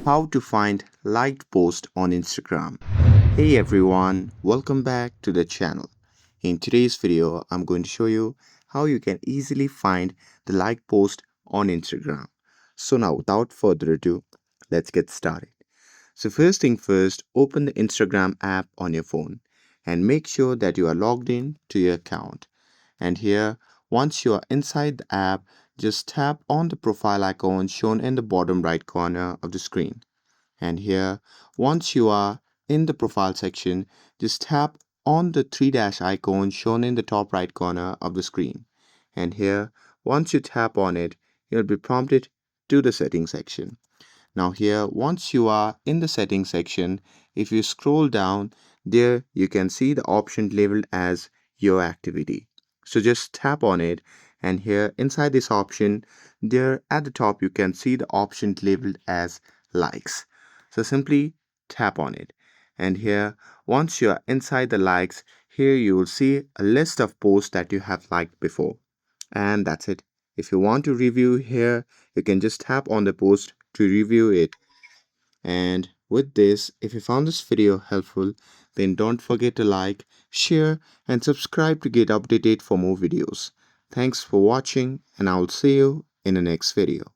How to find liked post on Instagram. Hey everyone, welcome back to the channel. In today's video, I'm going to show you how you can easily find the liked post on Instagram. So now without further ado, let's get started. So first thing first, open the Instagram app on your phone and make sure that you are logged in to your account. And here, once you are inside the app, just tap on the profile icon shown in the bottom right corner of the screen. And here, once you are in the profile section, just tap on the three dash icon shown in the top right corner of the screen. And here, once you tap on it, you'll be prompted to the settings section. Now here, once you are in the settings section, if you scroll down, there you can see the option labeled as your activity. So just tap on it, and here inside this option, there at the top you can see the option labeled as likes. So simply tap on it. And here, once you are inside the likes, here you will see a list of posts that you have liked before. And that's it. If you want to review here, you can just tap on the post to review it. And with this, if you found this video helpful, then don't forget to like, share, and subscribe to get updated for more videos. Thanks for watching, and I'll see you in the next video.